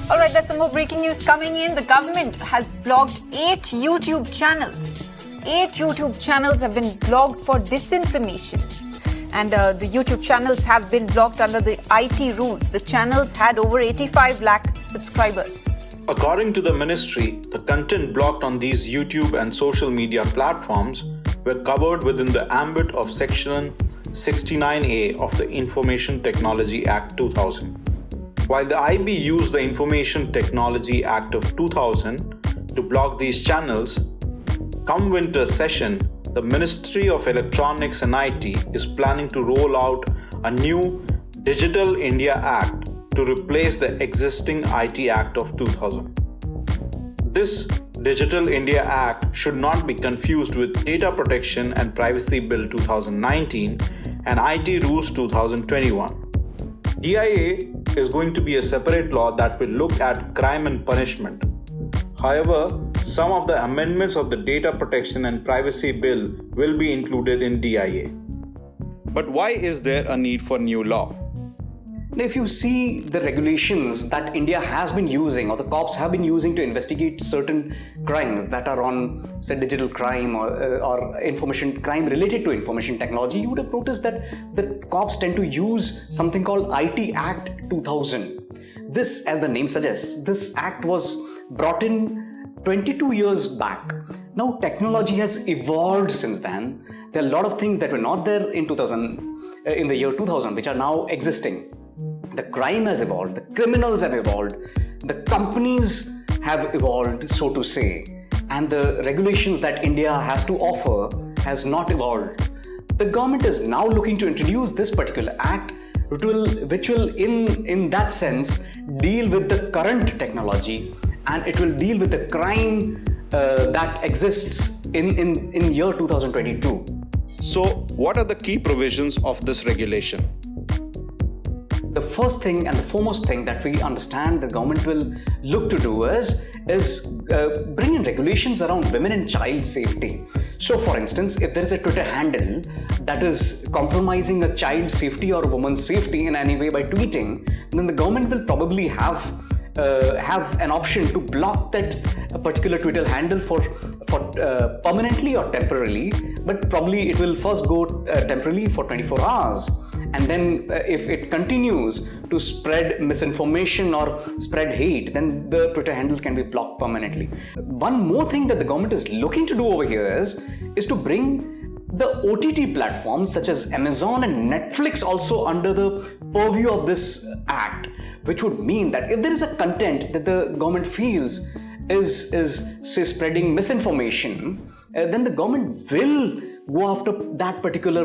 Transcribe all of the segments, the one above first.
Alright, there's some more breaking news coming in. The government has blocked 8 YouTube channels. 8 YouTube channels have been blocked for disinformation. And the YouTube channels have been blocked under the IT rules. The channels had over 85 lakh subscribers. According to the ministry, the content blocked on these YouTube and social media platforms were covered within the ambit of Section 69A of the Information Technology Act 2000. While the IB used the Information Technology Act of 2000 to block these channels, come winter session, the Ministry of Electronics and IT is planning to roll out a new Digital India Act to replace the existing IT Act of 2000. This Digital India Act should not be confused with Data Protection and Privacy Bill 2019 and IT Rules 2021. DIA is going to be a separate law that will look at crime and punishment. However, some of the amendments of the Data Protection and Privacy Bill will be included in DIA. But why is there a need for new law? Now, if you see the regulations that India has been using or the cops have been using to investigate certain crimes that are on, say, digital crime or information crime related to information technology, you would have noticed that the cops tend to use something called IT Act 2000. This, as the name suggests, this act was brought in 22 years back. Now, technology has evolved since then. There are a lot of things that were not there in the year 2000, which are now existing. The crime has evolved, the criminals have evolved, the companies have evolved, so to say, and the regulations that India has to offer has not evolved. The government is now looking to introduce this particular act, which will in that sense deal with the current technology, and it will deal with the crime that exists in year 2022. So, what are the key provisions of this regulation? The first thing and the foremost thing that we understand the government will look to do is bring in regulations around women and child safety. So, for instance, if there is a Twitter handle that is compromising a child's safety or a woman's safety in any way by tweeting, then the government will probably have an option to block that particular Twitter handle for permanently or temporarily, but probably it will first go temporarily for 24 hours. And then if it continues to spread misinformation or spread hate, then the Twitter handle can be blocked permanently. One more thing that the government is looking to do over here is to bring the OTT platforms such as Amazon and Netflix also under the purview of this act, which would mean that if there is a content that the government feels is say spreading misinformation, then the government will go after that particular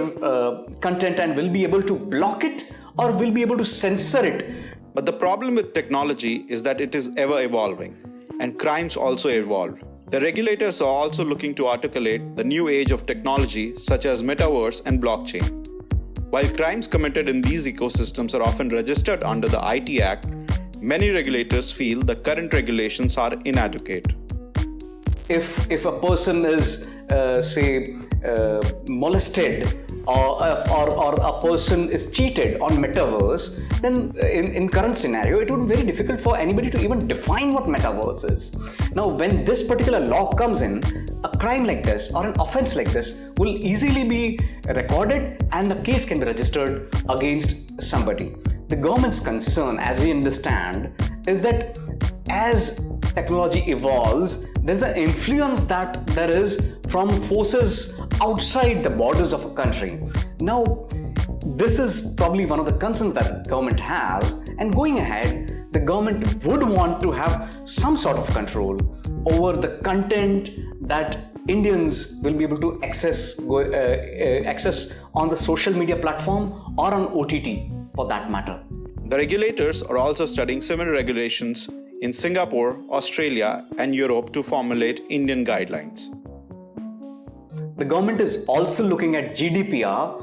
content and will be able to block it or will be able to censor it. But the problem with technology is that it is ever evolving, and crimes also evolve. The regulators are also looking to articulate the new age of technology such as Metaverse and blockchain. While crimes committed in these ecosystems are often registered under the IT Act, many regulators feel the current regulations are inadequate. If a person is molested or a person is cheated on Metaverse, then in current scenario it would be very difficult for anybody to even define what Metaverse is. Now, when this particular law comes in, a crime like this or an offense like this will easily be recorded and a case can be registered against somebody. The government's concern, as we understand, is that as technology evolves, there's an influence that there is from forces outside the borders of a country. Now, this is probably one of the concerns that government has, and going ahead, the government would want to have some sort of control over the content that Indians will be able to access on the social media platform or on OTT for that matter. The regulators are also studying similar regulations in Singapore, Australia, and Europe to formulate Indian guidelines. The government is also looking at GDPR,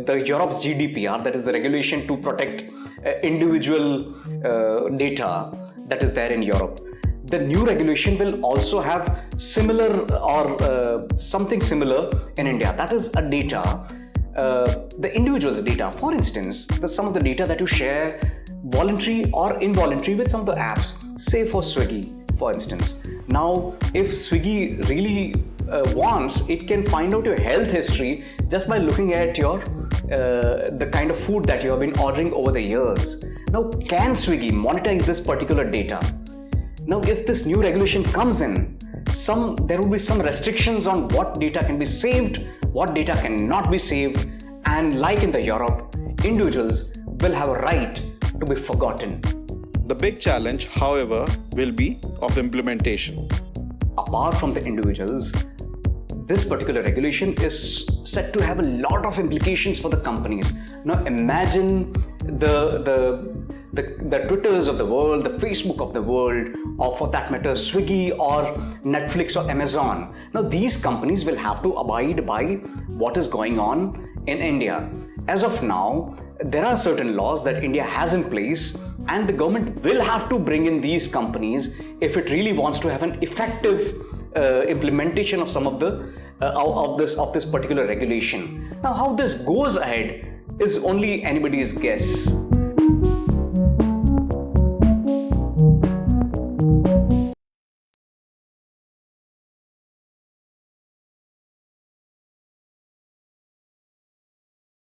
the Europe's GDPR, that is the regulation to protect individual data that is there in Europe. The new regulation will also have similar or something similar in India. That is a data, the individual's data. For instance, some of the data that you share voluntary or involuntary with some of the apps, say for Swiggy, for instance. Now, if Swiggy really wants, it can find out your health history just by looking at your the kind of food that you have been ordering over the years. Now, can Swiggy monetize this particular data? Now, if this new regulation comes in, there will be some restrictions on what data can be saved, what data cannot be saved, and like in the Europe, individuals will have a right to be forgotten. The big challenge, however, will be of implementation. Apart from the individuals, this particular regulation is set to have a lot of implications for the companies. Now imagine the Twitters of the world, the Facebook of the world, or for that matter Swiggy or Netflix or Amazon. Now these companies will have to abide by what is going on in India. As of now, there are certain laws that India has in place, and the government will have to bring in these companies if it really wants to have an effective implementation of some of the of this particular regulation. Now, how this goes ahead is only anybody's guess.